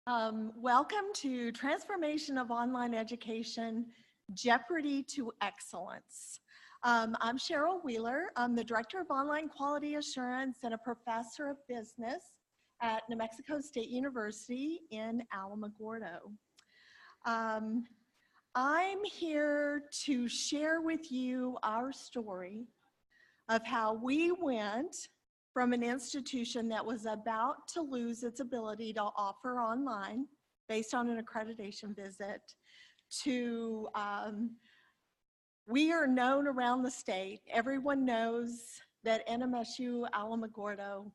Welcome to Transformation of Online Education, Jeopardy to Excellence. I'm Sherrell Wheeler. I'm the Director of Online Quality Assurance and a Professor of Business at New Mexico State University in Alamogordo. I'm here to share with you our story of how we went from an institution that was about to lose its ability to offer online based on an accreditation visit to, we are known around the state. Everyone knows that NMSU Alamogordo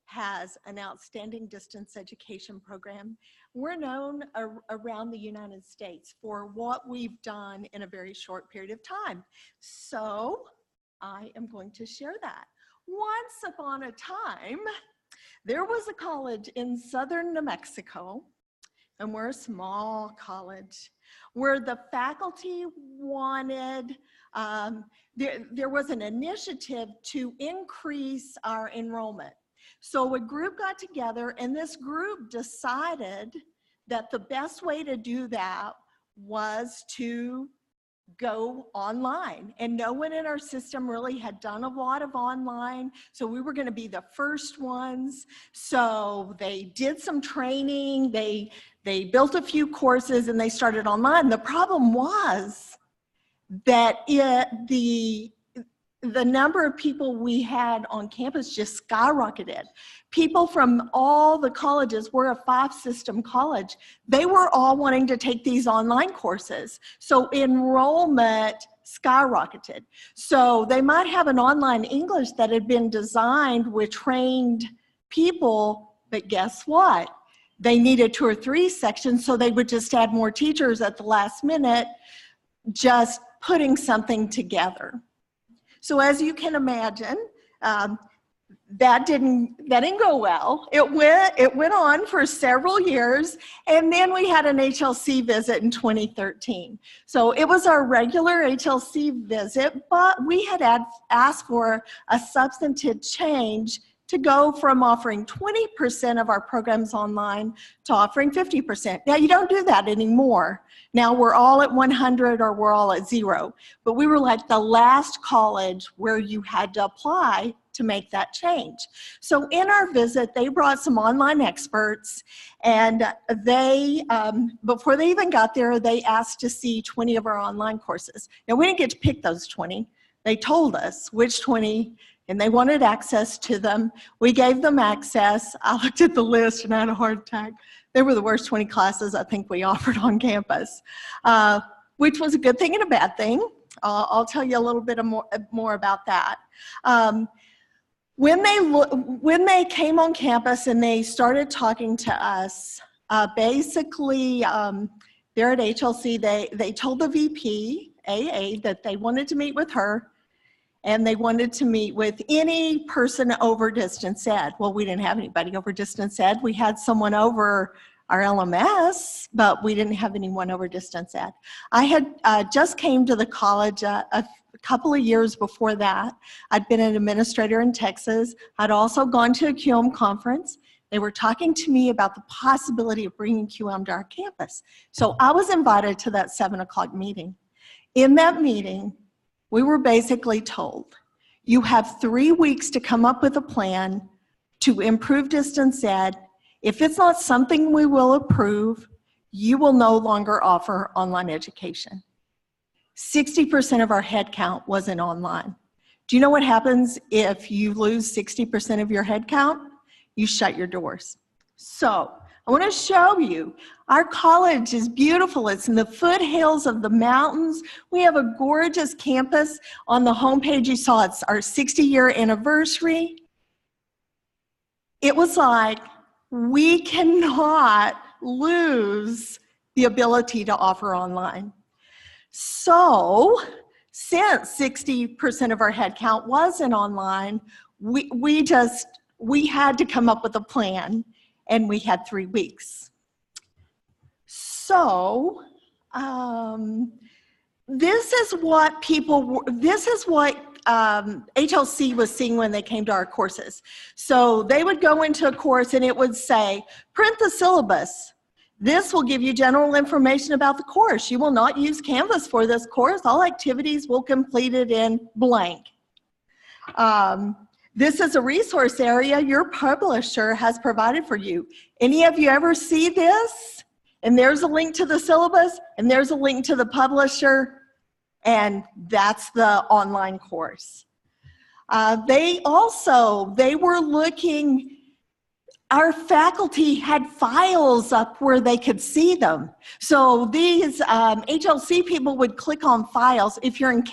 has an outstanding distance education program. We're known around the United States for what we've done in a very short period of time. So I am going to share that. Once upon a time, there was a college in southern New Mexico, and we're a small college, where the faculty wanted, there was an initiative to increase our enrollment. So a group got together, and this group decided that the best way to do that was to go online, and no one in our system really had done a lot of online, so we were going to be the first ones. So they did some training, they built a few courses, and they started online. The problem was that the number of people we had on campus just skyrocketed. People from all the colleges, we're a 5-system college, they were all wanting to take these online courses. So enrollment skyrocketed. So they might have an online English that had been designed with trained people, but guess what? They needed 2 or 3 sections, so they would just add more teachers at the last minute, just putting something together. So as you can imagine, that didn't go well. It went on for several years, and then we had an HLC visit in 2013. So it was our regular HLC visit, but we had asked for a substantive change to go from offering 20% of our programs online to offering 50%. Now you don't do that anymore. Now we're all at 100 or we're all at 0. But we were like the last college where you had to apply to make that change. So in our visit, they brought some online experts, and they, before they even got there, they asked to see 20 of our online courses. Now we didn't get to pick those 20. They told us which 20, and they wanted access to them. We gave them access. I looked at the list and I had a heart attack. They were the worst 20 classes I think we offered on campus, which was a good thing and a bad thing. I'll tell you a little bit more about that. When they came on campus and they started talking to us, basically there at HLC, they told the VP, AA, that they wanted to meet with her, and they wanted to meet with any person over distance ed. Well, we didn't have anybody over distance ed. We had someone over our LMS, but we didn't have anyone over distance ed. I had just came to the college a couple of years before that. I'd been an administrator in Texas. I'd also gone to a QM conference. They were talking to me about the possibility of bringing QM to our campus. So I was invited to that 7 o'clock meeting. In that meeting, we were basically told, you have 3 weeks to come up with a plan to improve distance ed. If it's not something we will approve, you will no longer offer online education. 60% of our headcount wasn't online. Do you know what happens if you lose 60% of your headcount? You shut your doors. So I want to show you, our college is beautiful. It's in the foothills of the mountains. We have a gorgeous campus. On the homepage you saw it's our 60-year anniversary. It was like, we cannot lose the ability to offer online. So since 60% of our headcount wasn't online, we had to come up with a plan, and we had 3 weeks. So this is what HLC was seeing when they came to our courses. So they would go into a course and it would say, print the syllabus. This will give you general information about the course. You will not use Canvas for this course. All activities will complete it in blank. This is a resource area your publisher has provided for you. Any of you ever see this? And there's a link to the syllabus, and there's a link to the publisher, and that's the online course. They were looking, our faculty had files up where they could see them. So these HLC people would click on files. If you're in,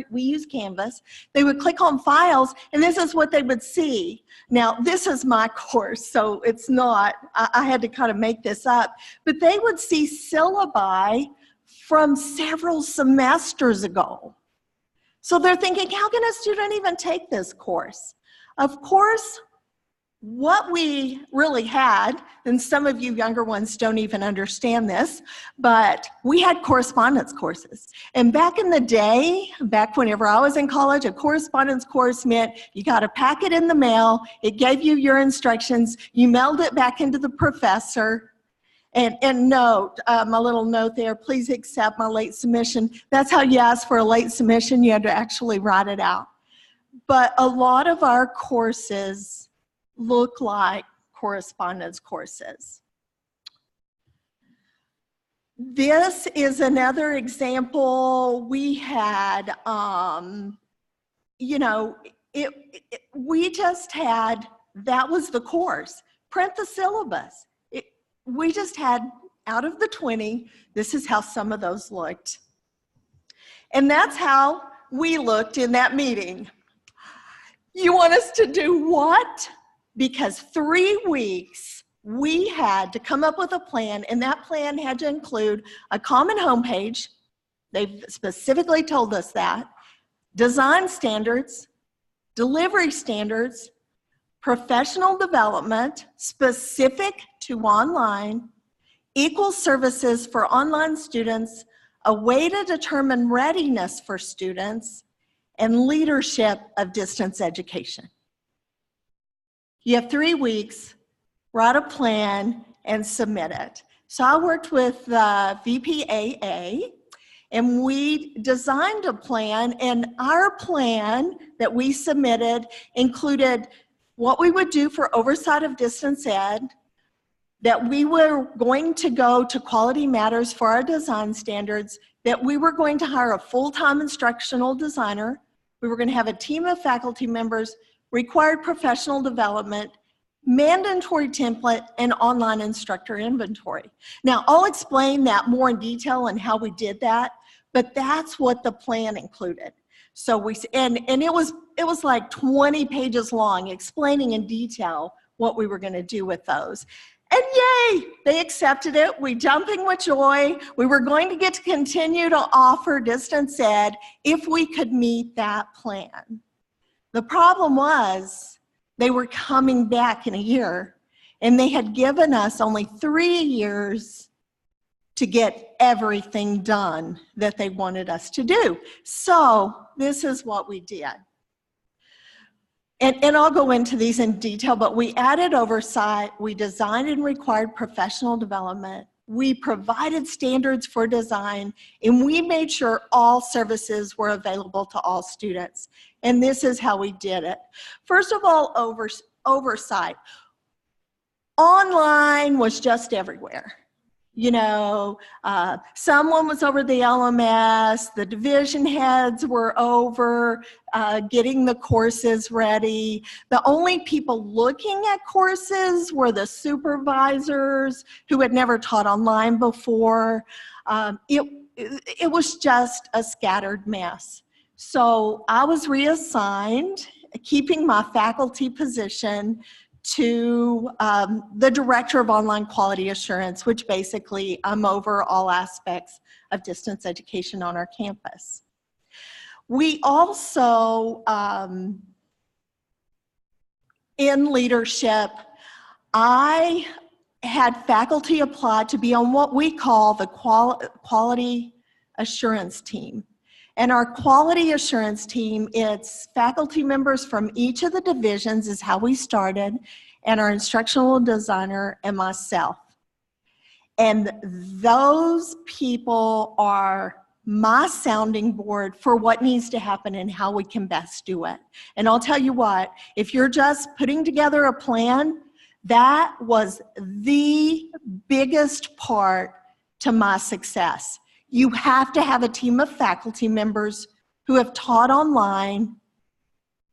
we use Canvas, they would click on files, and this is what they would see. Now, this is my course, so it's not, I had to kind of make this up, but they would see syllabi from several semesters ago. So they're thinking, how can a student even take this course? Of course, what we really had, and some of you younger ones don't even understand this, but we had correspondence courses. And back in the day, back whenever I was in college, a correspondence course meant you got a packet in the mail, it gave you your instructions, you mailed it back into the professor, and note, my little note there, please accept my late submission. That's how you ask for a late submission, you had to actually write it out. But a lot of our courses look like correspondence courses. This is another example. We had, we just had, that was the course. Print the syllabus. We just had, out of the 20, this is how some of those looked. And that's how we looked in that meeting. You want us to do what? Because 3 weeks, we had to come up with a plan, and that plan had to include a common homepage. They've specifically told us that. Design standards, delivery standards, professional development specific to online, equal services for online students, a way to determine readiness for students, and leadership of distance education. You have 3 weeks, write a plan, and submit it. So I worked with the VPAA, and we designed a plan, and our plan that we submitted included what we would do for oversight of distance ed, that we were going to go to Quality Matters for our design standards, that we were going to hire a full-time instructional designer, we were going to have a team of faculty members, required professional development, mandatory template, and online instructor inventory. Now, I'll explain that more in detail and how we did that, but that's what the plan included. So it was like 20 pages long, explaining in detail what we were going to do with those. And yay, they accepted it. We jumping with joy. We were going to get to continue to offer distance ed if we could meet that plan. The problem was they were coming back in a year, and they had given us only 3 years to get everything done that they wanted us to do. So this is what we did. And I'll go into these in detail, but we added oversight, we designed and required professional development, we provided standards for design, and we made sure all services were available to all students. And this is how we did it. First of all, oversight. Online was just everywhere. You know, someone was over the LMS, the division heads were over getting the courses ready. The only people looking at courses were the supervisors who had never taught online before. It was just a scattered mess. So I was reassigned, keeping my faculty position, to the Director of Online Quality Assurance, which basically I'm over all aspects of distance education on our campus. We also, in leadership, I had faculty apply to be on what we call the quality assurance team. And our quality assurance team, it's faculty members from each of the divisions is how we started, and our instructional designer and myself. And those people are my sounding board for what needs to happen and how we can best do it. And I'll tell you what, if you're just putting together a plan, that was the biggest part to my success. You have to have a team of faculty members who have taught online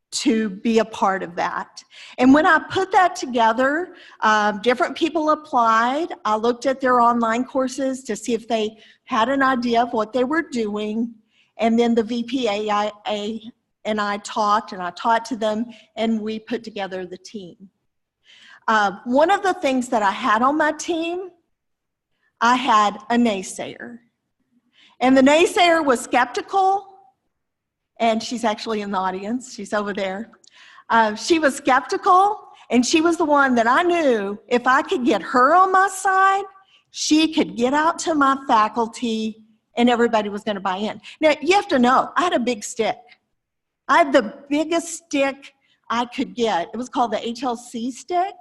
to be a part of that. And when I put that together, different people applied. I looked at their online courses to see if they had an idea of what they were doing. And then the VPA and I taught to them, and we put together the team. One of the things that I had on my team, I had a naysayer. And the naysayer was skeptical, and she's actually in the audience. She's over there. She was skeptical, and she was the one that I knew if I could get her on my side, she could get out to my faculty, and everybody was going to buy in. Now, you have to know, I had a big stick. I had the biggest stick I could get. It was called the HLC stick,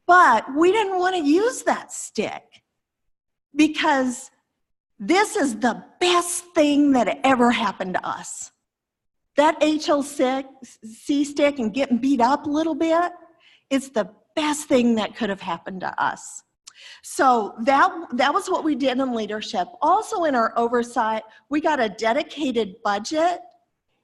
but we didn't want to use that stick because this is the best thing that ever happened to us. That HLC stick and getting beat up a little bit, it's the best thing that could have happened to us. So that was what we did in leadership. Also in our oversight, we got a dedicated budget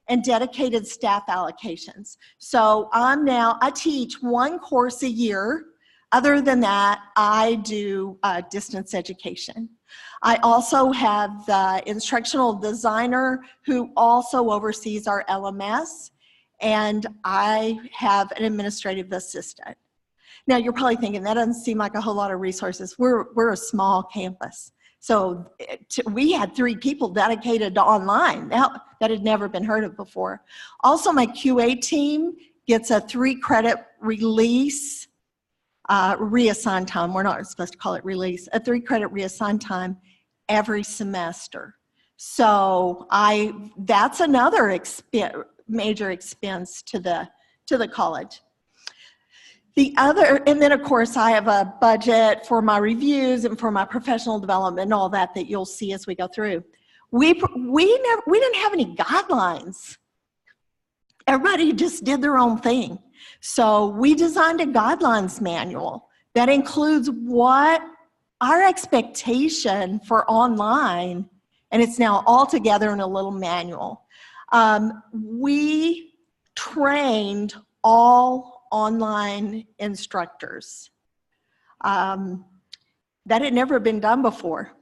and dedicated staff allocations. So I teach one course a year. Other than that, I do distance education. I also have the instructional designer who also oversees our LMS, and I have an administrative assistant. Now, you're probably thinking, that doesn't seem like a whole lot of resources. We're a small campus. So we had 3 people dedicated to online. That had never been heard of before. Also, my QA team gets a 3-credit release, reassigned time. We're not supposed to call it release. A 3-credit reassigned time every semester. So that's another major expense to the college. And then of course I have a budget for my reviews and for my professional development and all that you'll see as we go through. We didn't have any guidelines. Everybody just did their own thing. So we designed a guidelines manual that includes what our expectation for online, and it's now all together in a little manual. We trained all online instructors. That had never been done before.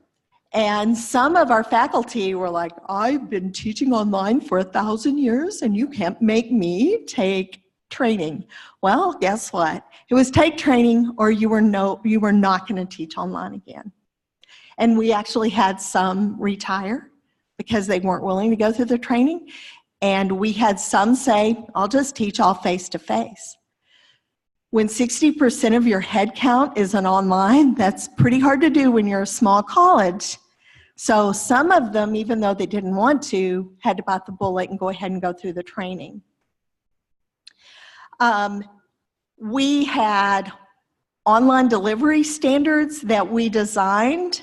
And some of our faculty were like, I've been teaching online for 1,000 years and you can't make me take training. Well, guess what? It was take training or you were not going to teach online again. And we actually had some retire because they weren't willing to go through the training. And we had some say, I'll just teach all face-to-face. When 60% of your head count is an online, that's pretty hard to do when you're a small college. So some of them, even though they didn't want to, had to bite the bullet and go ahead and go through the training. We had online delivery standards that we designed.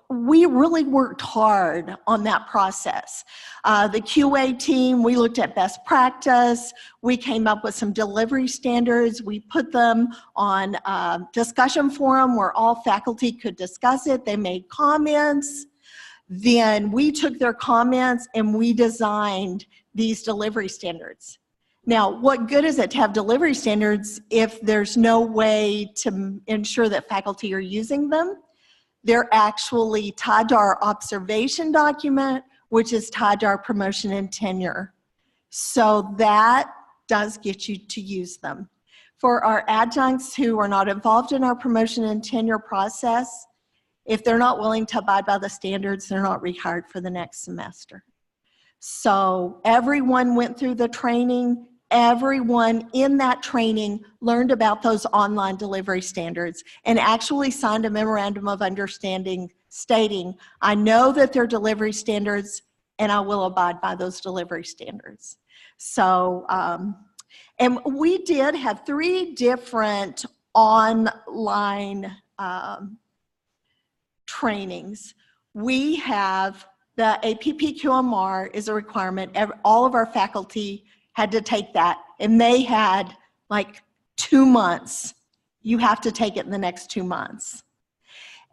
We really worked hard on that process. The QA team, we looked at best practice. We came up with some delivery standards. We put them on a discussion forum where all faculty could discuss it. They made comments. Then we took their comments and we designed these delivery standards. Now, what good is it to have delivery standards if there's no way to ensure that faculty are using them? They're actually tied to our observation document, which is tied to our promotion and tenure. So that does get you to use them. For our adjuncts who are not involved in our promotion and tenure process, if they're not willing to abide by the standards, they're not rehired for the next semester. So everyone went through the training. Everyone in that training learned about those online delivery standards and actually signed a memorandum of understanding stating, I know that they're delivery standards and I will abide by those delivery standards. So And we did have 3 different online trainings. We have the APPQMR is a requirement. All of our faculty had to take that, and they had like 2 months. You have to take it in the next 2 months.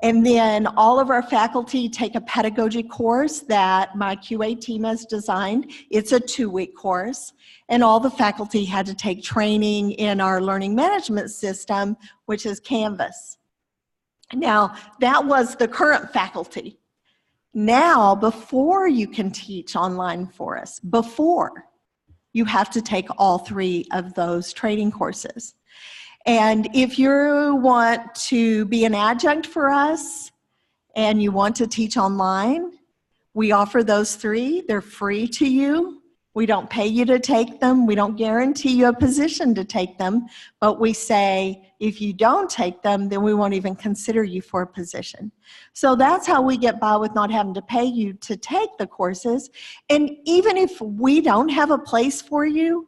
And then all of our faculty take a pedagogy course that my QA team has designed. It's a 2-week course. And all the faculty had to take training in our learning management system, which is Canvas. Now, that was the current faculty. Now, before you can teach online for us, you have to take all 3 of those training courses. And if you want to be an adjunct for us and you want to teach online, we offer those 3. They're free to you. We don't pay you to take them. We don't guarantee you a position to take them. But we say, if you don't take them, then we won't even consider you for a position. So that's how we get by with not having to pay you to take the courses. And even if we don't have a place for you,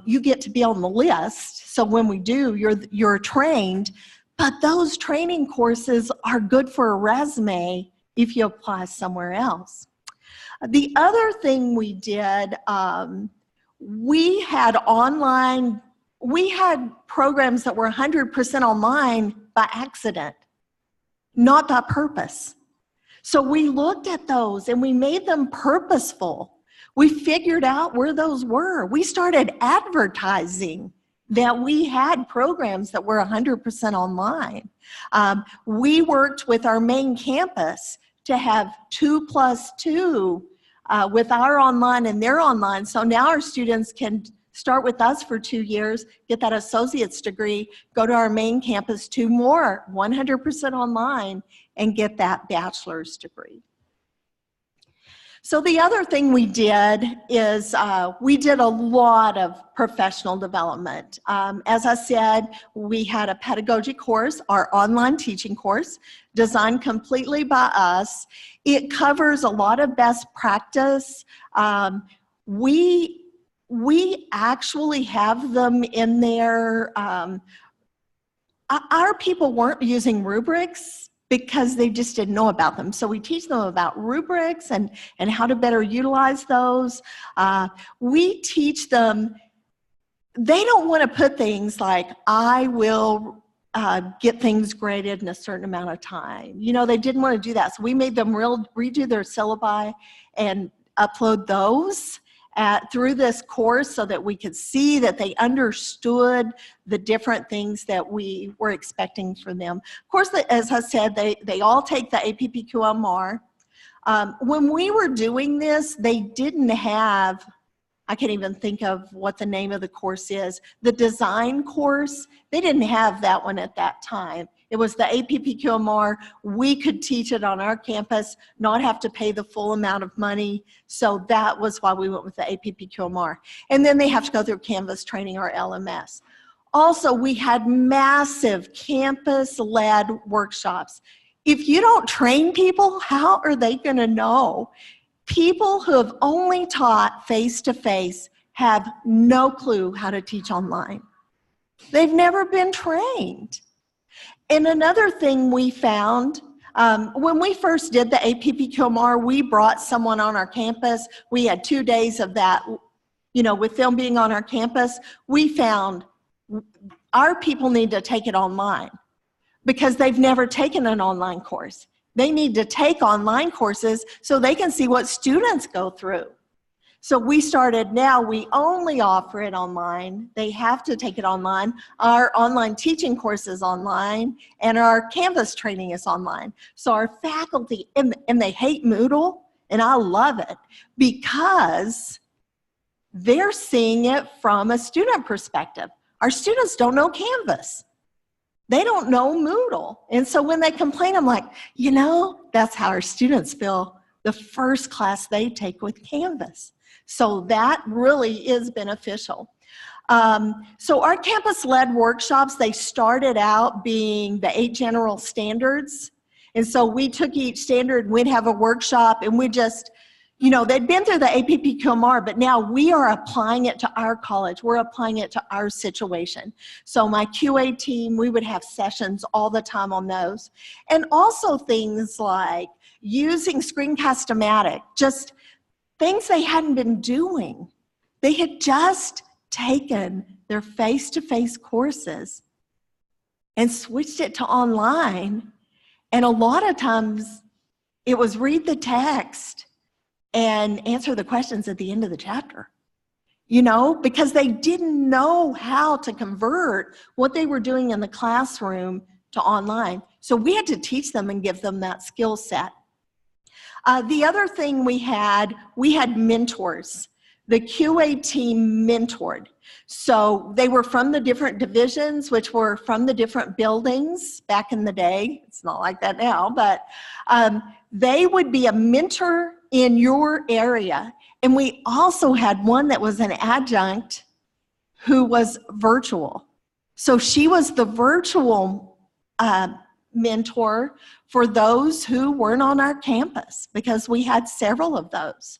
you get to be on the list. So when we do, you're trained. But those training courses are good for a resume if you apply somewhere else. The other thing we did, we had programs that were 100% online by accident, not by purpose. So we looked at those and we made them purposeful. We figured out where those were. We started advertising that we had programs that were 100% online. We worked with our main campus to have 2+2 with our online and their online. So now our students can start with us for 2 years, get that associate's degree, go to our main campus, 2 more, 100% online, and get that bachelor's degree. So the other thing we did is we did a lot of professional development. As I said, we had a pedagogy course, our online teaching course, designed completely by us. It covers a lot of best practice. We actually have them in there. Our people weren't using rubrics because they just didn't know about them. So we teach them about rubrics and how to better utilize those. We teach them, they don't want to put things like, I will get things graded in a certain amount of time. You know, they didn't want to do that. So we made them redo their syllabi and upload those through this course so that we could see that they understood the different things that we were expecting from them. Of course, as I said, they all take the APPQMR. When we were doing this, they didn't have, I can't even think of what the name of the course is, the design course. They didn't have that one at that time. It was the APPQMR. We could teach it on our campus, not have to pay the full amount of money. So that was why we went with the APPQMR. And then they have to go through Canvas training or LMS. Also, we had massive campus-led workshops. If you don't train people, how are they going to know? People who have only taught face-to-face have no clue how to teach online. They've never been trained. And another thing we found, when we first did the APPQMR, we brought someone on our campus. We had 2 days of that, you know, with them being on our campus. We found our people need to take it online because they've never taken an online course. They need to take online courses so they can see what students go through. So we started now, we only offer it online. They have to take it online. Our online teaching course is online and our Canvas training is online. So our faculty, and they hate Moodle, and I love it because they're seeing it from a student perspective. Our students don't know Canvas. They don't know Moodle. And so when they complain, I'm like, you know, that's how our students feel the first class they take with Canvas. So that really is beneficial. So our campus-led workshops, they started out being the 8 general standards. And so we took each standard, we'd have a workshop, and we just, you know, they'd been through the APPQMR, but now we are applying it to our college. We're applying it to our situation. So my QA team, we would have sessions all the time on those. And also things like using Screencast-O-Matic, just things they hadn't been doing. They had just taken their face-to-face courses and switched it to online. And a lot of times it was read the text and answer the questions at the end of the chapter, you know, because they didn't know how to convert what they were doing in the classroom to online. So we had to teach them and give them that skill set. The other thing we had mentors. The QA team mentored. So they were from the different divisions, which were from the different buildings back in the day. It's not like that now, but they would be a mentor in your area. And we also had one that was an adjunct who was virtual. So she was the virtual mentor for those who weren't on our campus, because we had several of those.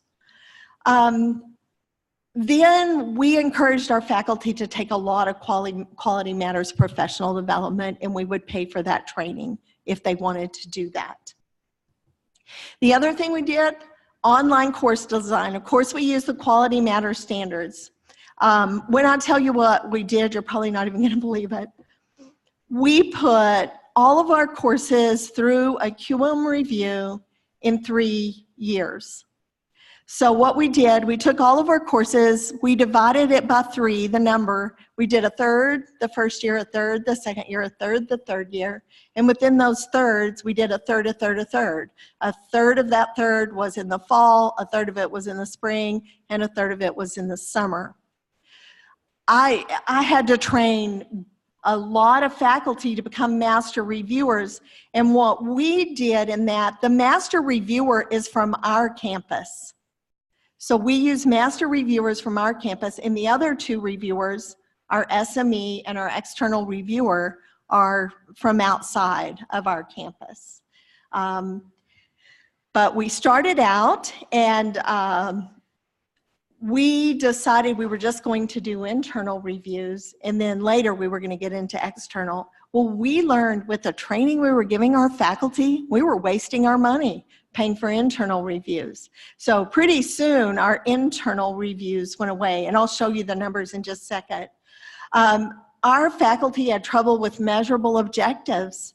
Then we encouraged our faculty to take a lot of quality matters professional development, and we would pay for that training if they wanted to do that. The other thing we did, online course design. Of course, we used the quality matters standards. When I tell you what we did, you're probably not even going to believe it. We put all of our courses through a QM review in 3 years. So what we did, we took all of our courses, we divided it by 3, the number. We did a third the first year, a third the second year, a third the third year. And within those thirds, we did a third, a third, a third. A third of that third was in the fall, a third of it was in the spring, and a third of it was in the summer. I had to train a lot of faculty to become master reviewers. And what we did in that, the master reviewer is from our campus. So we use master reviewers from our campus, and the other 2 reviewers, our SME and our external reviewer, are from outside of our campus. But we started out, and we decided we were just going to do internal reviews, and then later we were going to get into external. Well, we learned with the training we were giving our faculty, we were wasting our money paying for internal reviews. So pretty soon our internal reviews went away, and I'll show you the numbers in just a second. Our faculty had trouble with measurable objectives.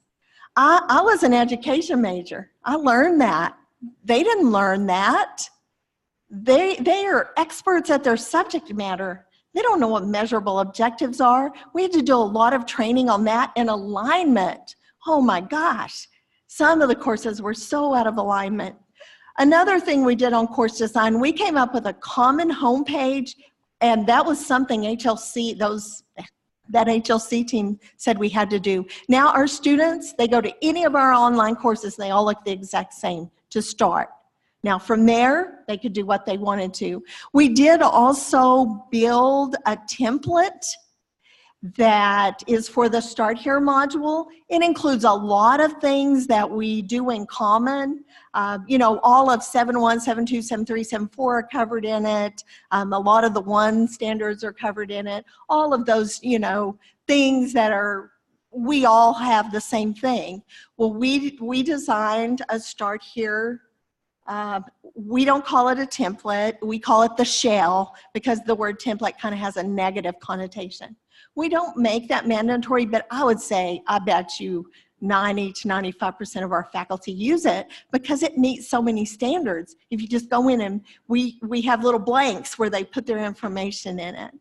I was an education major. I learned that. They didn't learn that. They are experts at their subject matter. They don't know what measurable objectives are. We had to do a lot of training on that and alignment. Oh my gosh. Some of the courses were so out of alignment. Another thing we did on course design, we came up with a common homepage, and that was something that HLC team said we had to do. Now our students, they go to any of our online courses, and they all look the exact same to start. Now from there, they could do what they wanted to. We did also build a template that is for the Start Here module. It includes a lot of things that we do in common. You know, all of 7.1, 7.2, 7.3, 7.4 are covered in it. A lot of the 1 standards are covered in it. All of those, you know, things that are, we all have the same thing. Well, we designed a Start Here. We don't call it a template. We call it the shell, because the word template kind of has a negative connotation. We don't make that mandatory, but I would say, I bet you 90 to 95% of our faculty use it because it meets so many standards. If you just go in and we have little blanks where they put their information in it.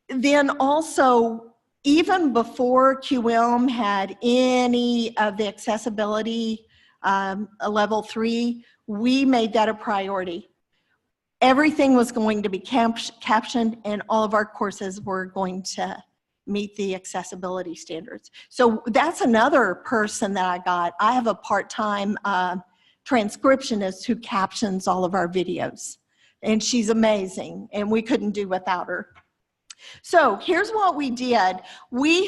Then also, even before QM had any of the accessibility level 3, we made that a priority. Everything was going to be captioned, and all of our courses were going to meet the accessibility standards. So that's another person that I got. I have a part-time transcriptionist who captions all of our videos, and she's amazing, and we couldn't do without her. So here's what we did. We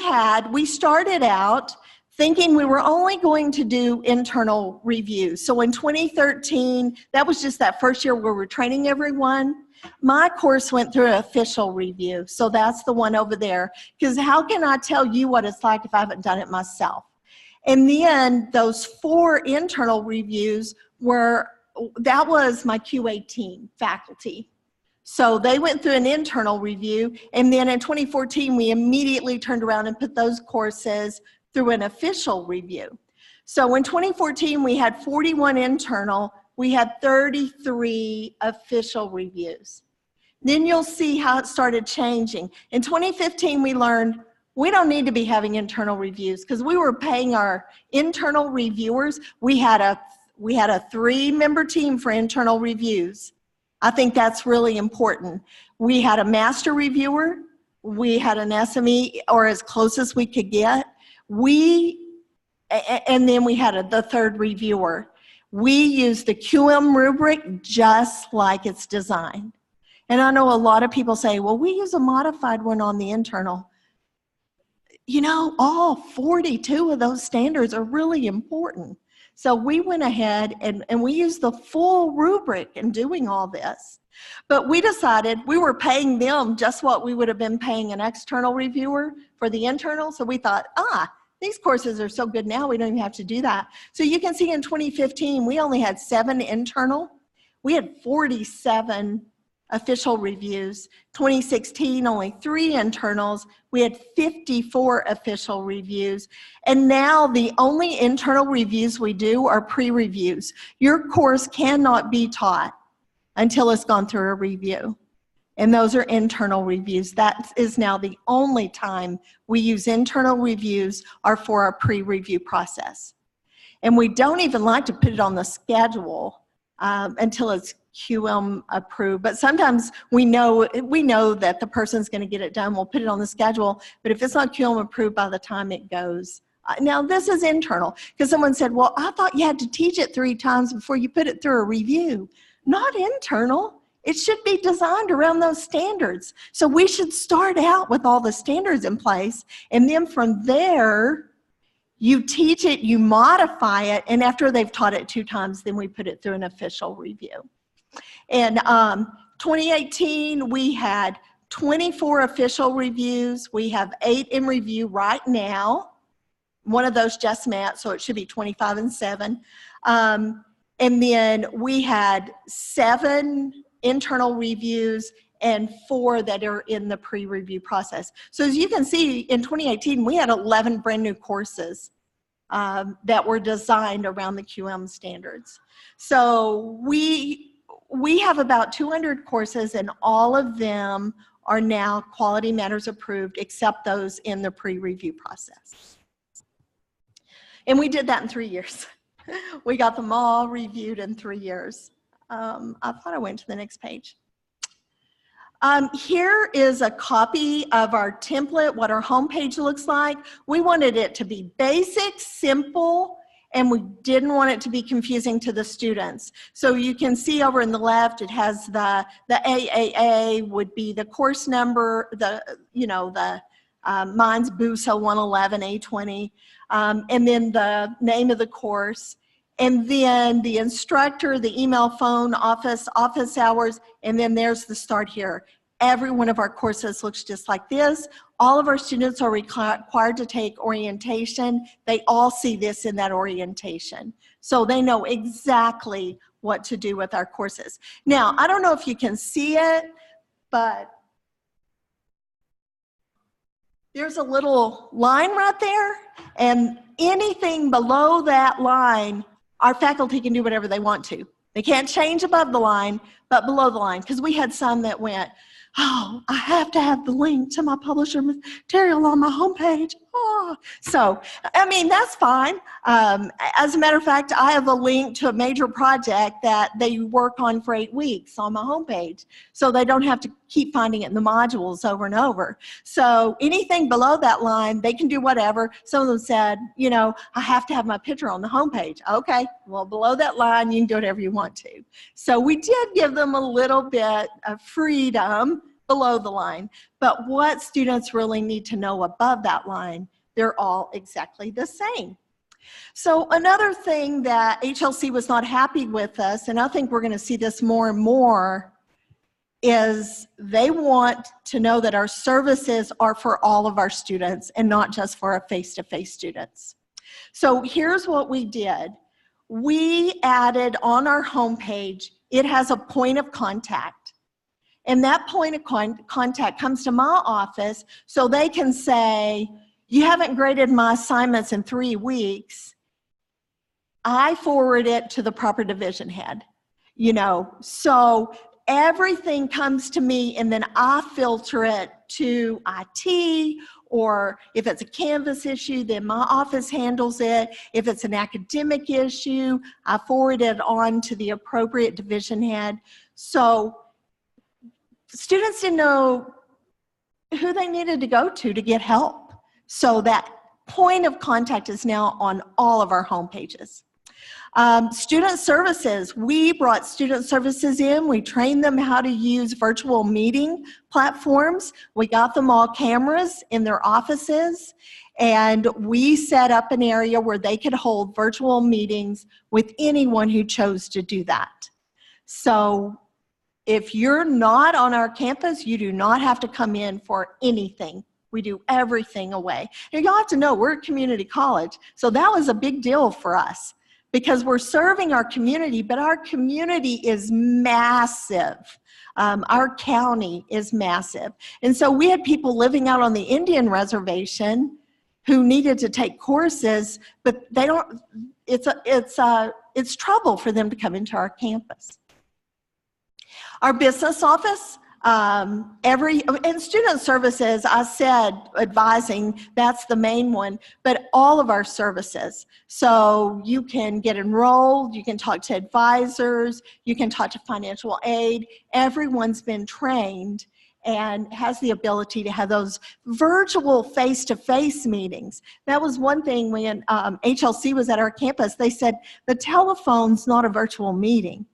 started out thinking we were only going to do internal reviews. So in 2013, that was just that first year where we're training everyone. My course went through an official review. So that's the one over there. Because how can I tell you what it's like if I haven't done it myself? And then those 4 internal reviews that was my QA team, faculty. So they went through an internal review, and then in 2014, we immediately turned around and put those courses through an official review. So in 2014, we had 41 internal, we had 33 official reviews. Then you'll see how it started changing. In 2015, we learned we don't need to be having internal reviews because we were paying our internal reviewers. We had a 3-member team for internal reviews. I think that's really important. We had a master reviewer, we had an SME, or as close as we could get. And then we had the 3rd reviewer. We used the QM rubric just like it's designed. And I know a lot of people say, well, we use a modified one on the internal. You know, all 42 of those standards are really important. So we went ahead and we used the full rubric in doing all this. But we decided we were paying them just what we would have been paying an external reviewer for the internal. So we thought, these courses are so good now, we don't even have to do that. So you can see in 2015, we only had 7 internal. We had 47 official reviews. 2016, only 3 internals. We had 54 official reviews. And now the only internal reviews we do are pre-reviews. Your course cannot be taught until it's gone through a review. And those are internal reviews. That is now the only time we use internal reviews are for our pre-review process. And we don't even like to put it on the schedule until it's QM approved, but sometimes we know that the person's going to get it done. We'll put it on the schedule, but if it's not QM approved by the time it goes. Now this is internal, because someone said, well, I thought you had to teach it 3 times before you put it through a review. Not internal. It should be designed around those standards. So we should start out with all the standards in place, and then from there, you teach it, you modify it, and after they've taught it 2 times, then we put it through an official review. In 2018, we had 24 official reviews. We have 8 in review right now. One of those just met, so it should be 25 and 7. And then we had 7 internal reviews and 4 that are in the pre-review process. So as you can see, in 2018, we had 11 brand new courses that were designed around the QM standards. So we have about 200 courses, and all of them are now Quality Matters approved, except those in the pre-review process. And we did that in 3 years. We got them all reviewed in 3 years. I thought I went to the next page. Here is a copy of our template, what our homepage looks like. We wanted it to be basic, simple, and we didn't want it to be confusing to the students. So you can see over in the left, it has the AAA would be the course number, mine's BUSO 111 A20, and then the name of the course, and then the instructor, the email, phone, office hours, and then there's the start here. Every one of our courses looks just like this. All of our students are required to take orientation. They all see this in that orientation. So they know exactly what to do with our courses. Now, I don't know if you can see it, but there's a little line right there, and anything below that line, our faculty can do whatever they want to. They can't change above the line, but below the line, because we had some that went, oh, I have to have the link to my publisher material on my homepage. Oh. So, I mean, that's fine. As a matter of fact, I have a link to a major project that they work on for 8 weeks on my homepage. So they don't have to keep finding it in the modules over and over. So anything below that line, they can do whatever. Some of them said, you know, I have to have my picture on the homepage. Okay, well, below that line, you can do whatever you want to. So we did give them a little bit of freedom below the line. But what students really need to know above that line, They're all exactly the same. So another thing that HLC was not happy with us, and I think we're going to see this more and more, is they want to know that our services are for all of our students and not just for our face-to-face students. So here's what we did. We added on our homepage, it has a point of contact. And that point of contact comes to my office so they can say, you haven't graded my assignments in 3 weeks. I forward it to the proper division head, you know. So everything comes to me and then I filter it to IT, or if it's a Canvas issue, then my office handles it. If it's an academic issue, I forward it on to the appropriate division head. So students didn't know who they needed to go to get help. So that point of contact is now on all of our home pages. Student services, we brought student services in. We trained them how to use virtual meeting platforms. We got them all cameras in their offices, and we set up an area where they could hold virtual meetings with anyone who chose to do that. So if you're not on our campus, you do not have to come in for anything. We do everything away. And y'all have to know, we're a community college, so that was a big deal for us, because we're serving our community, but our community is massive. Our county is massive. And so we had people living out on the Indian reservation who needed to take courses, but they don't, it's trouble for them to come into our campus. Our business office, and student services, I said advising, that's the main one, but all of our services. So you can get enrolled, you can talk to advisors, you can talk to financial aid. Everyone's been trained and has the ability to have those virtual face-to-face meetings. That was one thing when HLC was at our campus. They said, the telephone's not a virtual meeting.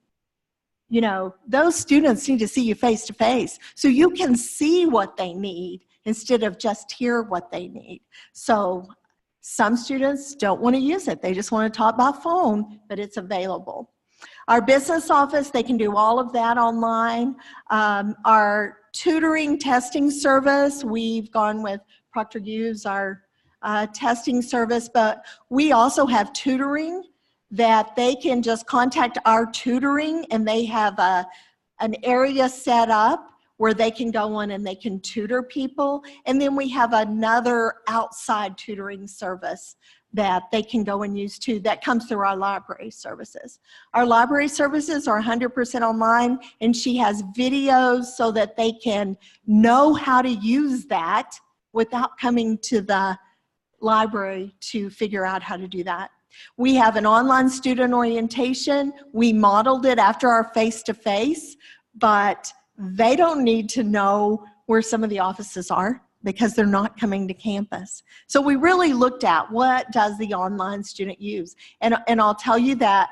You know, those students need to see you face to face so you can see what they need instead of just hear what they need. So some students don't want to use it. They just want to talk by phone, but it's available. Our business office, they can do all of that online. Our tutoring testing service, we've gone with Proctor Hughes, our testing service, but we also have tutoring that they can just contact our tutoring, and they have an area set up where they can go on and they can tutor people. And then we have another outside tutoring service that they can go and use too. That comes through our library services. Our library services are 100% online, and she has videos so that they can know how to use that without coming to the library to figure out how to do that. We have an online student orientation. We modeled it after our face-to-face, but they don't need to know where some of the offices are because they're not coming to campus. So we really looked at what does the online student use. And I'll tell you that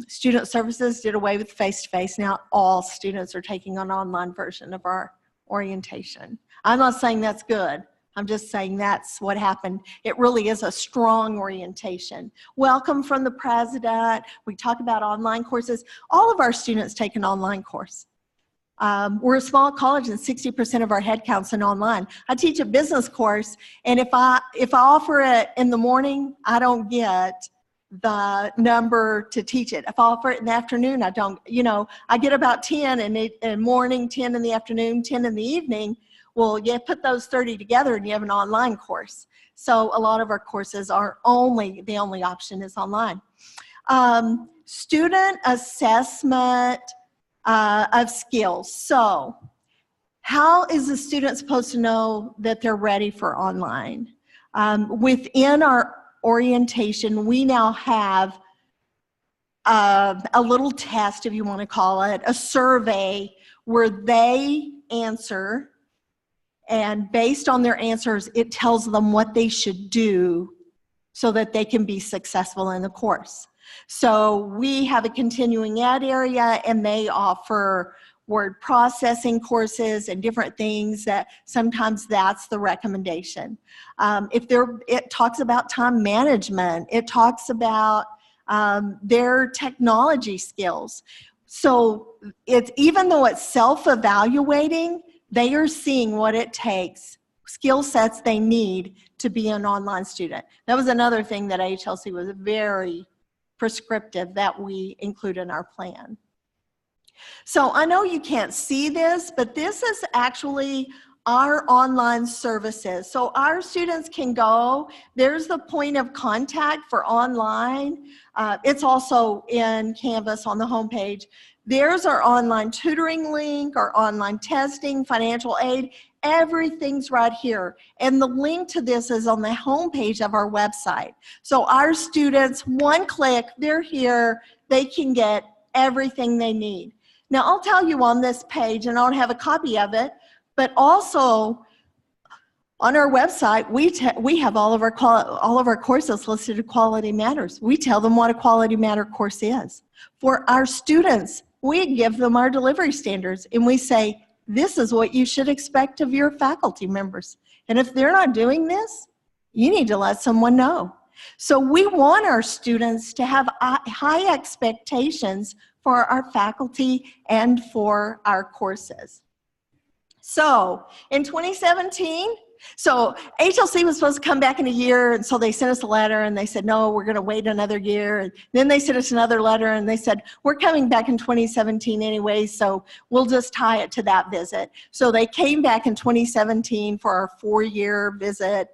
student services did away with face-to-face. Now all students are taking an online version of our orientation. I'm not saying that's good. I'm just saying that's what happened. It really is a strong orientation. Welcome from the president. We talk about online courses. All of our students take an online course. We're a small college and 60% of our headcount's in online. I teach a business course, and if I offer it in the morning, I don't get the number to teach it. If I offer it in the afternoon, I don't, you know, I get about 10 in the morning, 10 in the afternoon, 10 in the evening. Well, you put those 30 together and you have an online course. So a lot of our courses are the only option is online. Student assessment of skills. So how is the student supposed to know that they're ready for online? Within our orientation, we now have a little test, if you want to call it, a survey where they answer, and based on their answers, it tells them what they should do so that they can be successful in the course. So we have a continuing ed area, and they offer word processing courses and different things that sometimes that's the recommendation. It talks about time management. It talks about their technology skills. So even though it's self-evaluating, they are seeing what it takes, skill sets they need to be an online student. That was another thing that HLC was very prescriptive that we include in our plan. So I know you can't see this, but this is actually our online services. So our students can go, there's the point of contact for online. It's also in Canvas on the homepage. There's our online tutoring link, our online testing, financial aid, everything's right here. And the link to this is on the homepage of our website. So our students, one click, they're here, they can get everything they need. Now I'll tell you on this page, and I don't have a copy of it, but also on our website, we have all of our courses listed as Quality Matters. We tell them what a Quality Matter course is. For our students, we give them our delivery standards, and we say, this is what you should expect of your faculty members. And if they're not doing this, you need to let someone know. So we want our students to have high expectations for our faculty and for our courses. So in 2017, so HLC was supposed to come back in a year, and so they sent us a letter and they said, no, we're going to wait another year. And then they sent us another letter and they said, we're coming back in 2017 anyway, so we'll just tie it to that visit. So they came back in 2017 for our 4-year visit.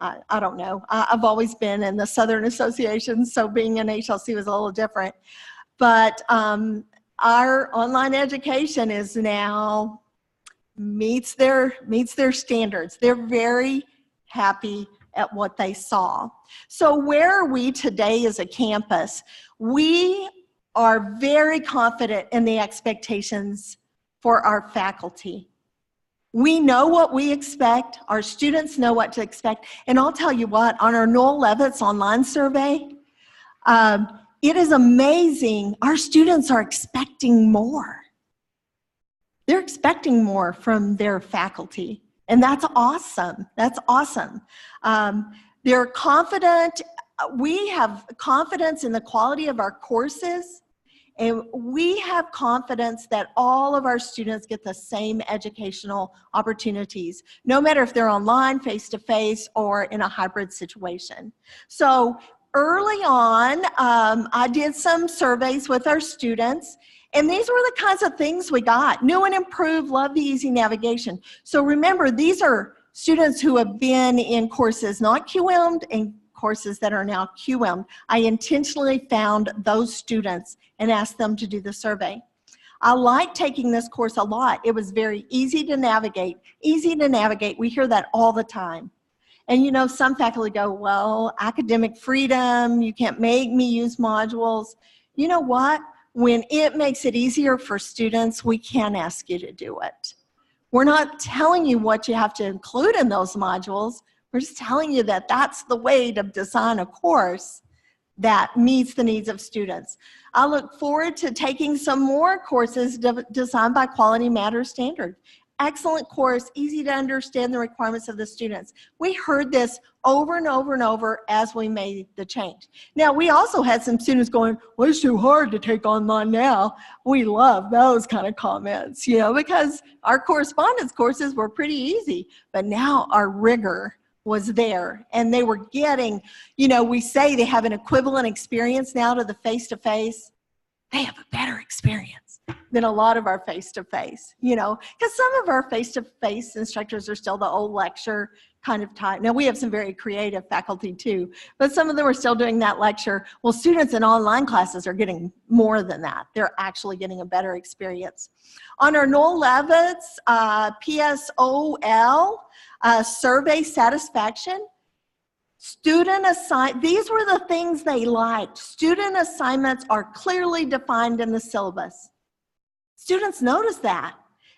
I don't know. I've always been in the Southern Association, so being in HLC was a little different. But our online education is now meets their standards. They're very happy at what they saw. So where are we today as a campus? We are very confident in the expectations for our faculty. We know what we expect. Our students know what to expect. And I'll tell you what, on our Noel Levitt's online survey, it is amazing. Our students are expecting more. They're expecting more from their faculty, and that's awesome. That's awesome. They're confident. We have confidence in the quality of our courses, and we have confidence that all of our students get the same educational opportunities, no matter if they're online, face-to-face, or in a hybrid situation. So early on, I did some surveys with our students, and these were the kinds of things we got. New and improved, love the easy navigation. So remember, these are students who have been in courses not QM'd and courses that are now QM'd. I intentionally found those students and asked them to do the survey. I like taking this course a lot. It was very easy to navigate. Easy to navigate, we hear that all the time. And you know, some faculty go, well, academic freedom, you can't make me use modules. You know what? When it makes it easier for students, we can ask you to do it. We're not telling you what you have to include in those modules. We're just telling you that that's the way to design a course that meets the needs of students. I look forward to taking some more courses designed by Quality Matters standard. Excellent course, easy to understand the requirements of the students. We heard this over and over and over as we made the change. Now, we also had some students going, well, it's too hard to take online now. We love those kind of comments, you know, because our correspondence courses were pretty easy, but now our rigor was there, and they were getting, you know, we say they have an equivalent experience now to the face-to-face. They have a better experience than a lot of our face-to-face, you know, because some of our face-to-face instructors are still the old lecture kind of type. Now, we have some very creative faculty too, but some of them are still doing that lecture. Well, students in online classes are getting more than that. They're actually getting a better experience. On our Noel Levitt's PSOL survey satisfaction, these were the things they liked. Student assignments are clearly defined in the syllabus. Students notice that.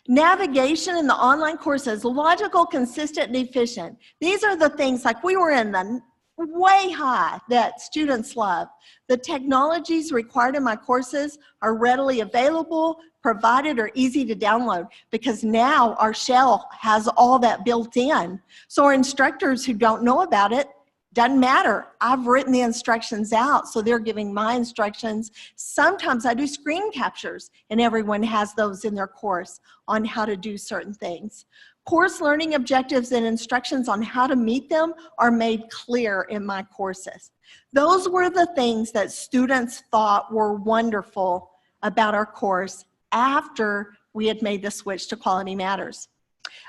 Navigation in the online courses, logical, consistent, and efficient. These are the things, like we were in the way high that students love. The technologies required in my courses are readily available, provided, or easy to download, because now our shell has all that built in. So our instructors who don't know about it, doesn't matter. I've written the instructions out, so they're giving my instructions. Sometimes I do screen captures, and everyone has those in their course on how to do certain things. Course learning objectives and instructions on how to meet them are made clear in my courses. Those were the things that students thought were wonderful about our course after we had made the switch to Quality Matters.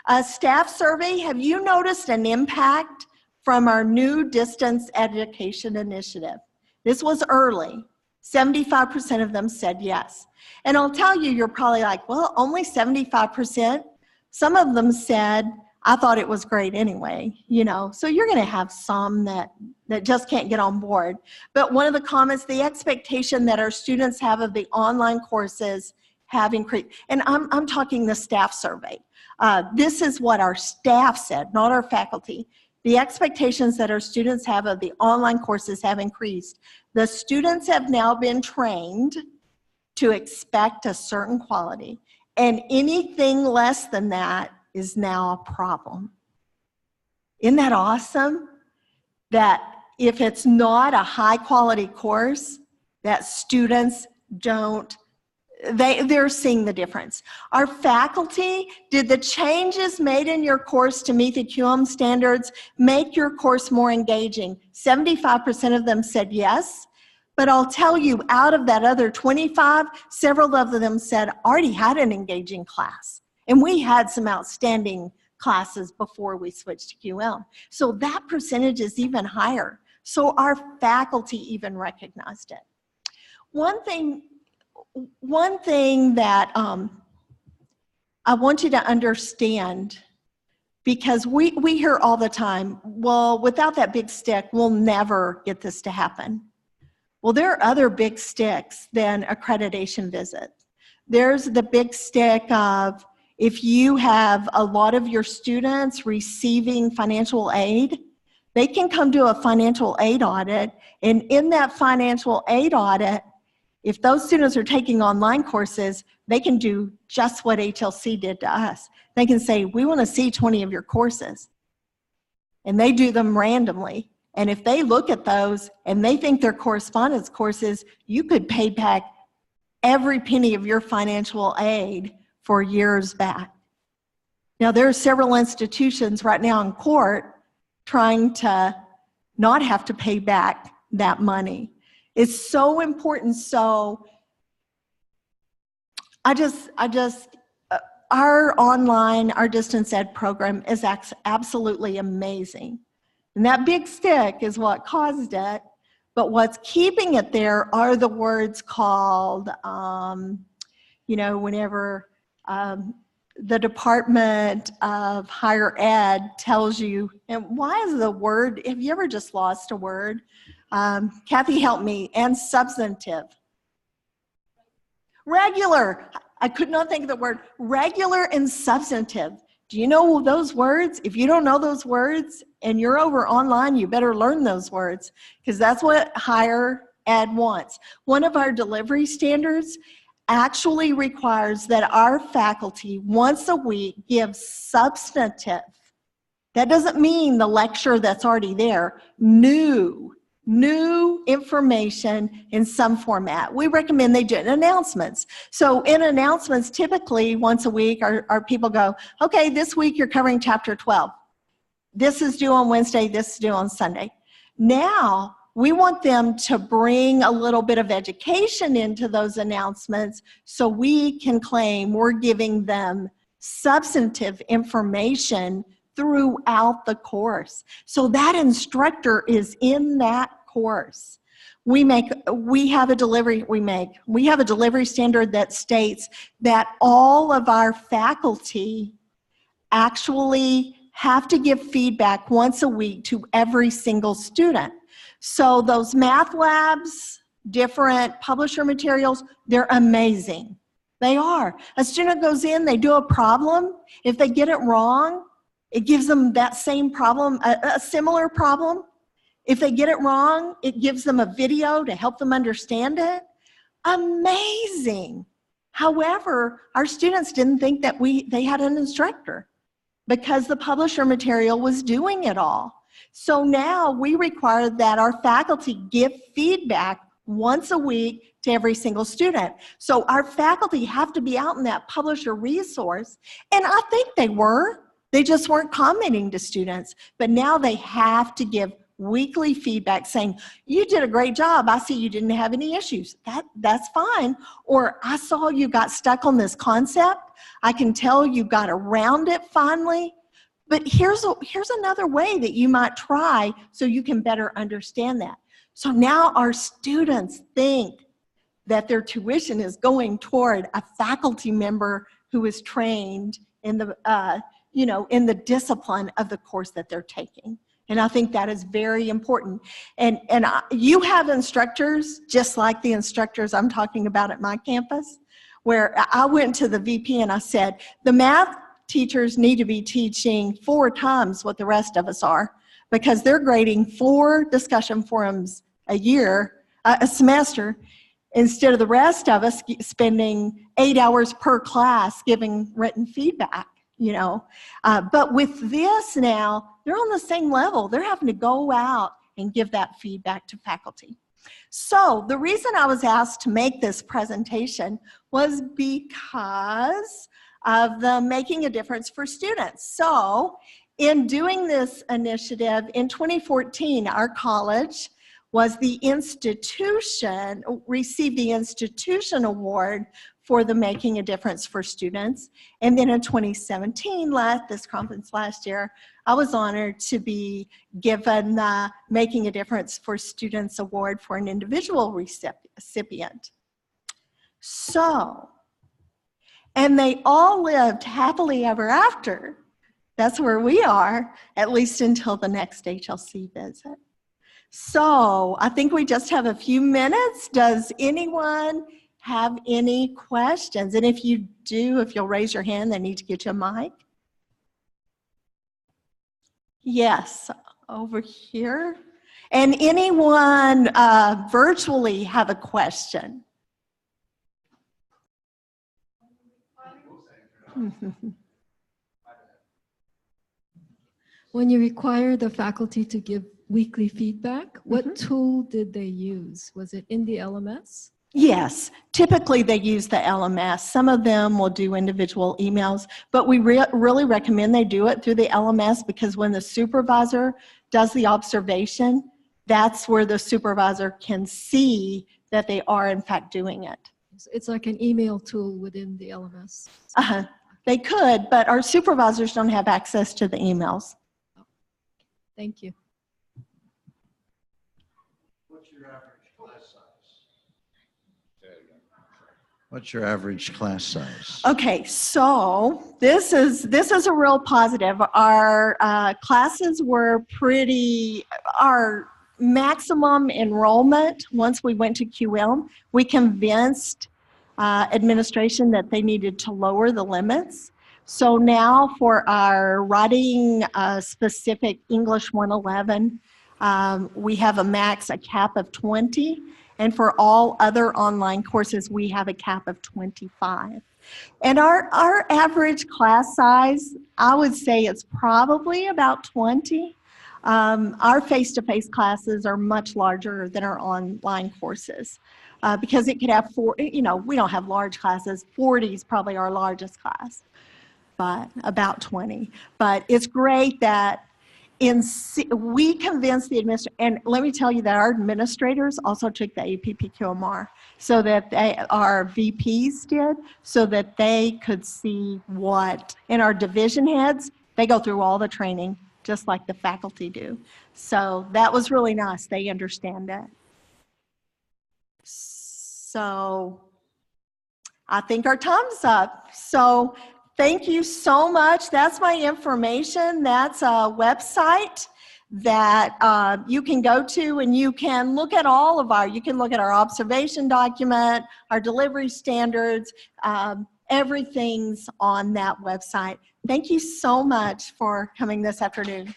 A staff survey, have you noticed an impact from our new distance education initiative? This was early. 75% of them said yes. And I'll tell you, you're probably like, well, only 75%. Some of them said, I thought it was great anyway, you know. So you're going to have some that just can't get on board. But one of the comments, the expectation that our students have of the online courses have increased. And I'm talking the staff survey. This is what our staff said, not our faculty. The expectations that our students have of the online courses have increased. The students have now been trained to expect a certain quality, and anything less than that is now a problem. Isn't that awesome? That if it's not a high quality course, that students don't, they're seeing the difference. Our faculty, did the changes made in your course to meet the QM standards make your course more engaging? 75% of them said yes. But I'll tell you, out of that other 25, several of them said, already had an engaging class. And we had some outstanding classes before we switched to QM. So that percentage is even higher. So our faculty even recognized it. One thing that I want you to understand, because we hear all the time, well, without that big stick, we'll never get this to happen. Well, there are other big sticks than accreditation visits. There's the big stick of if you have a lot of your students receiving financial aid, they can come to a financial aid audit, and in that financial aid audit, if those students are taking online courses, they can do just what HLC did to us. They can say, we want to see 20 of your courses. And they do them randomly. And if they look at those and they think they're correspondence courses, you could pay back every penny of your financial aid for years back. Now, there are several institutions right now in court trying to not have to pay back that money. It's so important. So our online, our distance ed program is absolutely amazing. And that big stick is what caused it. But what's keeping it there are the words called, you know, whenever the Department of Higher Ed tells you, and why is the word, have you ever just lost a word? Kathy, help me. And substantive. Regular. I could not think of the word. Regular and substantive. Do you know those words? If you don't know those words and you're over online, you better learn those words, because that's what higher ed wants. One of our delivery standards actually requires that our faculty once a week give substantive. That doesn't mean the lecture that's already there. New information in some format. We recommend they do it in announcements. So in announcements, typically once a week, our people go, okay, this week you're covering chapter 12. This is due on Wednesday, this is due on Sunday. Now, we want them to bring a little bit of education into those announcements so we can claim we're giving them substantive information throughout the course. So that instructor is in that course. We have a delivery standard that states that all of our faculty actually have to give feedback once a week to every single student. So those math labs, different publisher materials, they're amazing. They are. A student goes in, they do a problem. If they get it wrong, it gives them that same problem, a similar problem. If they get it wrong, it gives them a video to help them understand it. Amazing. However, our students didn't think that they had an instructor because the publisher material was doing it all. So now we require that our faculty give feedback once a week to every single student. So our faculty have to be out in that publisher resource, and I think they were. They just weren't commenting to students, but now they have to give weekly feedback saying, you did a great job. I see you didn't have any issues. That's fine. Or I saw you got stuck on this concept. I can tell you got around it finally. But here's another way that you might try so you can better understand that. So now our students think that their tuition is going toward a faculty member who is trained in the, in the discipline of the course that they're taking. And I think that is very important. And you have instructors, just like the instructors I'm talking about at my campus, where I went to the VP and I said, the math teachers need to be teaching 4 times what the rest of us are, because they're grading 4 discussion forums a semester, instead of the rest of us spending 8 hours per class giving written feedback. But with this now, they're on the same level. They're having to go out and give that feedback to faculty. So the reason I was asked to make this presentation was because of the Making a Difference for Students. So in doing this initiative in 2014, our college was received the institution award for the Making a Difference for Students. And then in 2017, this conference last year, I was honored to be given the Making a Difference for Students award for an individual recipient. So, and they all lived happily ever after. That's where we are, at least until the next HLC visit. So I think we just have a few minutes. Does anyone have any questions? And if you do, if you'll raise your hand, they need to get you a mic. Yes, over here. And anyone virtually have a question? When you require the faculty to give weekly feedback, what tool did they use? Was it in the LMS? Yes, typically they use the LMS. Some of them will do individual emails, but we really recommend they do it through the LMS, because when the supervisor does the observation, that's where the supervisor can see that they are in fact doing it. It's like an email tool within the LMS. They could, but our supervisors don't have access to the emails. Thank you. What's your average class size? What's your average class size? Okay, so this is a real positive. Our classes were our maximum enrollment, once we went to QM, we convinced administration that they needed to lower the limits. So now for our writing specific English 111, we have a cap of 20. And for all other online courses, we have a cap of 25. And our average class size, I would say it's probably about 20. Our face-to-face classes are much larger than our online courses because it could have we don't have large classes. 40 is probably our largest class, but about 20. But it's great that we convinced the administrator, and let me tell you that our administrators also took the APPQMR, so that our VPs did, so that they could see and our division heads, they go through all the training, just like the faculty do. So that was really nice. They understand that. So I think our time's up. So thank you so much. That's my information. That's a website that you can go to, and you can look at you can look at our observation document, our delivery standards, everything's on that website. Thank you so much for coming this afternoon.